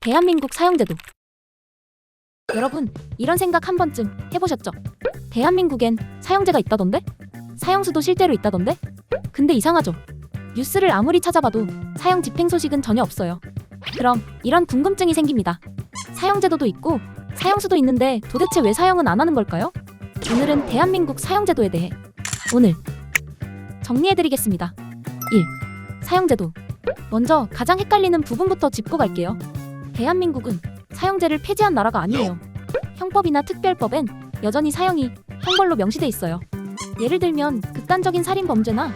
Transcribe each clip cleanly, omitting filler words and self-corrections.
대한민국 사형제도. 여러분, 이런 생각 한 번쯤 해보셨죠? 대한민국엔 사형제가 있다던데? 사형수도 실제로 있다던데? 근데 이상하죠? 뉴스를 아무리 찾아봐도 사형 집행 소식은 전혀 없어요. 그럼 이런 궁금증이 생깁니다. 사형제도도 있고 사형수도 있는데 도대체 왜 사형은 안 하는 걸까요? 오늘은 대한민국 사형제도에 대해 오늘 정리해드리겠습니다. 1. 사형제도. 먼저 가장 헷갈리는 부분부터 짚고 갈게요. 대한민국은 사형제를 폐지한 나라가 아니에요. 형법이나 특별법엔 여전히 사형이 형벌로 명시돼 있어요. 예를 들면 극단적인 살인 범죄나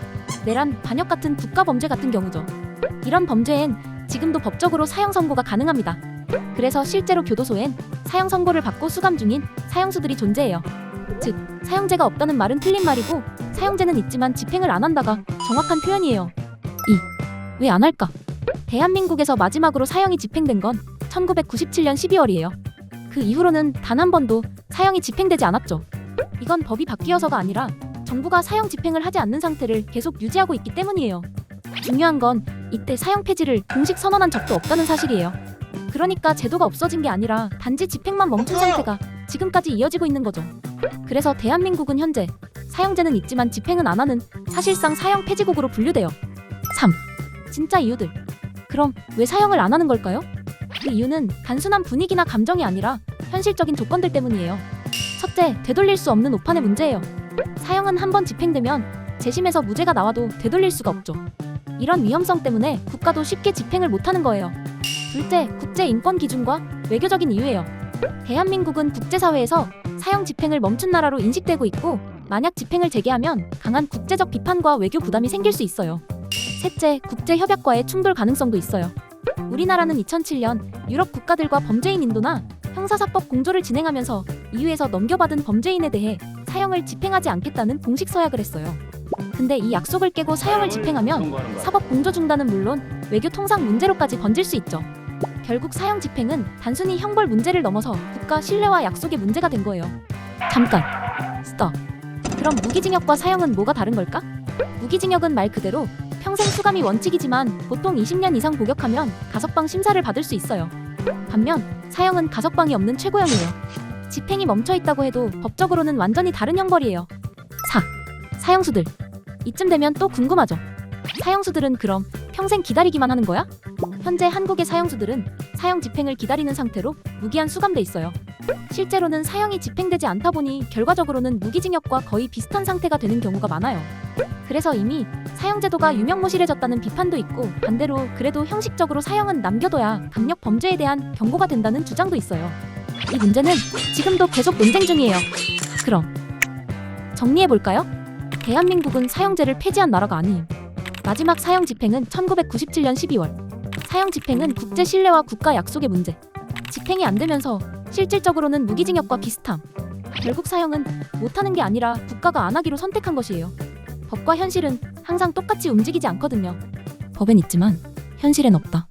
내란, 반역 같은 국가 범죄 같은 경우죠. 이런 범죄엔 지금도 법적으로 사형 선고가 가능합니다. 그래서 실제로 교도소엔 사형 선고를 받고 수감 중인 사형수들이 존재해요. 즉, 사형제가 없다는 말은 틀린 말이고 사형제는 있지만 집행을 안 한다가 정확한 표현이에요. 2. 왜 안 할까? 대한민국에서 마지막으로 사형이 집행된 건 1997년 12월이에요. 그 이후로는 단 한 번도 사형이 집행되지 않았죠. 이건 법이 바뀌어서가 아니라 정부가 사형 집행을 하지 않는 상태를 계속 유지하고 있기 때문이에요. 중요한 건 이때 사형 폐지를 공식 선언한 적도 없다는 사실이에요. 그러니까 제도가 없어진 게 아니라 단지 집행만 멈춘 상태가 지금까지 이어지고 있는 거죠. 그래서 대한민국은 현재 사형제는 있지만 집행은 안 하는 사실상 사형 폐지국으로 분류돼요. 3. 진짜 이유들. 그럼 왜 사형을 안 하는 걸까요? 그 이유는 단순한 분위기나 감정이 아니라 현실적인 조건들 때문이에요. 첫째, 되돌릴 수 없는 오판의 문제예요. 사형은 한 번 집행되면 재심에서 무죄가 나와도 되돌릴 수가 없죠. 이런 위험성 때문에 국가도 쉽게 집행을 못하는 거예요. 둘째, 국제 인권 기준과 외교적인 이유예요. 대한민국은 국제사회에서 사형 집행을 멈춘 나라로 인식되고 있고 만약 집행을 재개하면 강한 국제적 비판과 외교 부담이 생길 수 있어요. 셋째, 국제협약과의 충돌 가능성도 있어요. 우리나라는 2007년 유럽 국가들과 범죄인 인도나 형사사법 공조를 진행하면서 EU에서 넘겨받은 범죄인에 대해 사형을 집행하지 않겠다는 공식 서약을 했어요. 근데 이 약속을 깨고 사형을 집행하면 사법 공조 중단은 물론 외교 통상 문제로까지 번질 수 있죠. 결국 사형 집행은 단순히 형벌 문제를 넘어서 국가 신뢰와 약속의 문제가 된 거예요. 잠깐, 스톱. 그럼 무기징역과 사형은 뭐가 다른 걸까? 무기징역은 말 그대로 평생 수감이 원칙이지만 보통 20년 이상 복역하면 가석방 심사를 받을 수 있어요. 반면 사형은 가석방이 없는 최고형이에요. 집행이 멈춰있다고 해도 법적으로는 완전히 다른 형벌이에요. 4. 사형수들. 이쯤 되면 또 궁금하죠? 사형수들은 그럼 평생 기다리기만 하는 거야? 현재 한국의 사형수들은 사형 집행을 기다리는 상태로 무기한 수감돼 있어요. 실제로는 사형이 집행되지 않다 보니 결과적으로는 무기징역과 거의 비슷한 상태가 되는 경우가 많아요. 그래서 이미 사형제도가 유명무실해졌다는 비판도 있고 반대로 그래도 형식적으로 사형은 남겨둬야 강력 범죄에 대한 경고가 된다는 주장도 있어요. 이 문제는 지금도 계속 논쟁 중이에요. 그럼 정리해볼까요? 대한민국은 사형제를 폐지한 나라가 아니에요. 마지막 사형 집행은 1997년 12월. 사형 집행은 국제 신뢰와 국가 약속의 문제. 집행이 안 되면서 실질적으로는 무기징역과 비슷함. 결국 사형은 못하는 게 아니라 국가가 안 하기로 선택한 것이에요. 법과 현실은 항상 똑같이 움직이지 않거든요. 법엔 있지만 현실엔 없다.